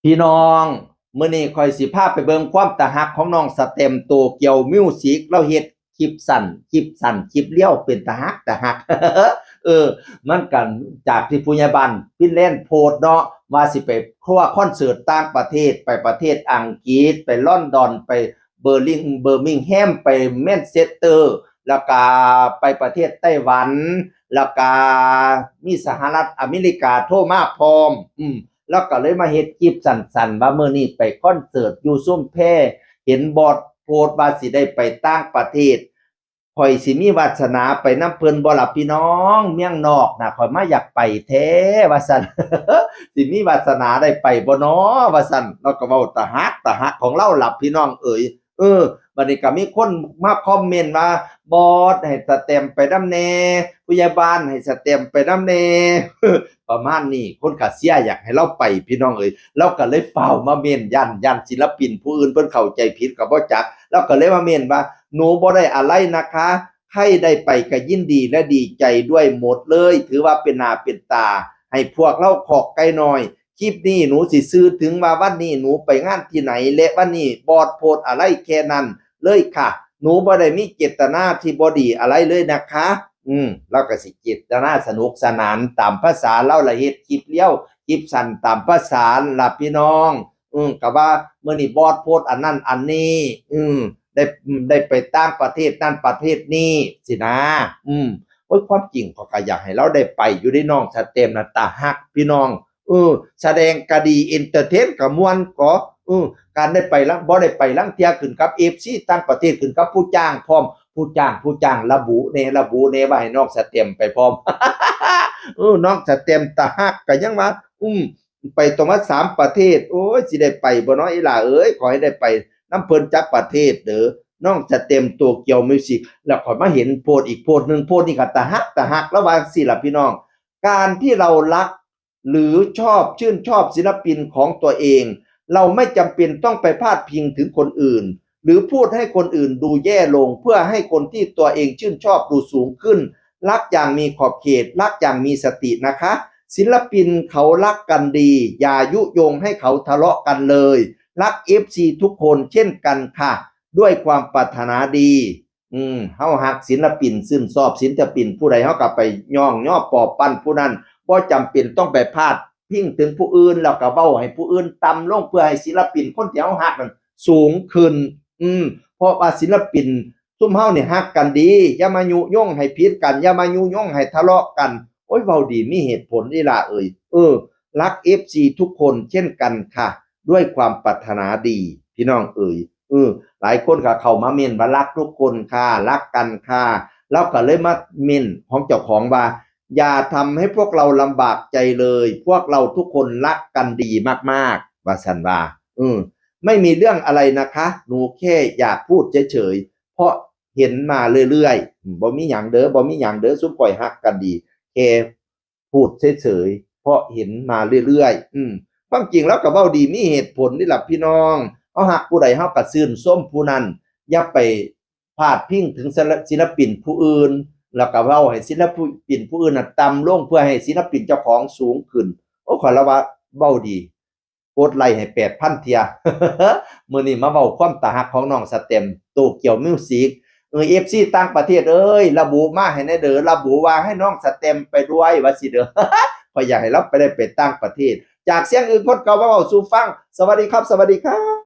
พี่น้องมื้อนี้ข่อยสิพาไปเบิ่งความตาฮักของน้องสเต็มโตเกียวมิวสิกเราเฮ็ดคลิปสั้นคลิปเลี้ยวเป็นตาฮักมันกันจากที่ผู้ใหญ่บ้านฟินแลนด์โพสต์เนาะว่าสิไปคอนเสิร์ตต่างประเทศไปประเทศอังกฤษไปลอนดอนไปเบอร์มิงแฮมไปแมนเชสเตอร์แล้วก็ไปประเทศไต้หวันแล้วก็มีสหรัฐอเมริกาโทรมาพร้อมแล้วก็เลยมาเฮ็ดคลิปสั้นๆว่ามื้อนี้ไปคอนเสิร์ตอยู่ซุมแพเห็นบอสโพสต์ว่าสิได้ไปต่างประเทศข่อยสิมีวาสนาไปนำเพิ่นบ่ล่ะพี่น้องเมียงนอกน่ะข่อยมาอยากไปแท้ว่าซั่น สิมีวาสนาได้ไปบ่น้อว่าซั่นเราก็เว้าตาฮักของเราล่ะพี่น้องเอ๋ยบัดนี้ก็มีคนมาคอมเมนต์ว่าบอสให้สแตมป์ไปนำแน่ผู้ใหญ่บ้านให้สแตมป์ไปนำแน่ ประมาณนี้คนก็เสียอยากให้เราไปพี่น้องเอ๋ยเราก็เลยเฝ้ามาเม้นยันศิลปินผู้อื่นเพิ่นเข้าใจผิดก็บ่จักเราก็เลยมาเม้นว่าหนูบ่ได้อะไรนะคะให้ได้ไปก็ยินดีและดีใจด้วยหมดเลยถือว่าเป็นหน้าเป็นตาให้พวกเราขอกไกลหน่อยคลิปนี้หนูสิซื้อถึงว่าวันนี้หนูไปงานที่ไหนและวันนี้บอสโพสอะไรแค่นั้นเลยค่ะหนูบ่ได้มีเจตนาที่บ่ดีอะไรเลยนะคะเราก็สิเจตนาสนุกสนานตามภาษาเราละเฮ็ดคลิปเลี้ยวคลิปสั้นตามภาษาล่ะพี่น้องก็ว่ามื้อนี้บอสโพสอันนั้นอันนี้ได้ไปต่างประเทศนั่นประเทศนี้สินะโอ้ยความจริงเขาก็อยากให้เราได้ไปอยู่ได้น้องสเต็มน่ะตาฮักพี่น้องแสดงก็ดีเอนเตอร์เทนก็ม่วนก็การได้ไปลังบ่ได้ไปลังเที่ยขึ้นกับ FC ต่างประเทศขึ้นกับผู้จ้างพร้อมผู้จ้างระบุแน่ว่าให้น้องสเต็มไปพร้อม น้องสเต็มตาฮักก็ยังว่าไปตรงว่า3ประเทศโอ้ยสิได้ไปบ่เนาะอีหล่าเอ้ยขอให้ได้ไปน้ำเพิ่นจักประเทศเด้อน้องสเต็มโตเกียวมิวสิกแล้วข่อยมาเห็นโพสต์อีกโพสต์นึงโพสต์นี่ก็ตาฮักระหว่างสิล่ะพี่น้องการที่เรารักหรือชื่นชอบศิลปินของตัวเองเราไม่จำเป็นต้องไปพาดพิงถึงคนอื่นหรือพูดให้คนอื่นดูแย่ลงเพื่อให้คนที่ตัวเองชื่นชอบดูสูงขึ้นรักอย่างมีขอบเขตรักอย่างมีสตินะคะศิลปินเขารักกันดีอย่ายุยงให้เขาทะเลาะกันเลยรัก FC ทุกคนเช่นกันค่ะด้วยความปรารถนาดีเฮาฮักศิลปินชื่นชอบศิลปินผู้ใดเฮาก็ไปย่อปอบปั้นผู้นั้นบ่จำเป็นต้องไปพาดพิงถึงผู้อื่นแล้วก็เว้าให้ผู้อื่นต่ำลงเพื่อให้ศิลปินคนที่เฮาฮักนั้นสูงขึ้นเพราะว่าศิลปินซุมเฮานี่ฮักกันดีอย่ามายุยงให้ผิดกันอย่ามายุยงให้ทะเลาะกันโอ้ยเว้าดีมีเหตุผลนี่ล่ะเอ่ยรัก FC ทุกคนเช่นกันค่ะด้วยความปรารถนาดีพี่น้องเอ่ยหลายคนก็เข้ามาเม้นว่ารักทุกคนค่ะรักกันค่ะแล้วก็เลยมาเม้นของเจ้าของว่าอย่าทำให้พวกเราลำบากใจเลยพวกเราทุกคนรักกันดีมากๆว่าซั่นว่าไม่มีเรื่องอะไรนะคะหนูแค่อยากพูดเฉยๆเพราะเห็นมาเรื่อยๆบ่มีหยังเด้อซุมข่อยฮักกันดีแค่พูดเฉยๆเพราะเห็นมาเรื่อยๆความจริงแล้วก็เว้าดีมีเหตุผลนี่ล่ะพี่น้องเฮาฮักผู้ใดเฮาก็ชื่นชมผู้นั้นอย่าไปพาดพิงถึงศิลปินผู้อื่นแล้วก็เว้าให้ศิลปินผู้อื่นน่ะต่ำลงเพื่อให้ศิลปินเจ้าของสูงขึ้นโอ้ขอละว่าเว้าดีกดไลค์ให้ 8,000 เที่ย มื้อนี้มาเว้าความตาฮักของน้องสเต็มโตเกียวมิวสิกFC ต่างประเทศเอ้ยระบุมาให้แน่เด้อระบุว่าให้น้องสเต็มไปด้วยว่าสิเด้อ ข้อยอยากให้เราไปได้ไปต่างประเทศจากเสียงอื่นคนเก่ามาเว้าสู่ฟังสวัสดีครับ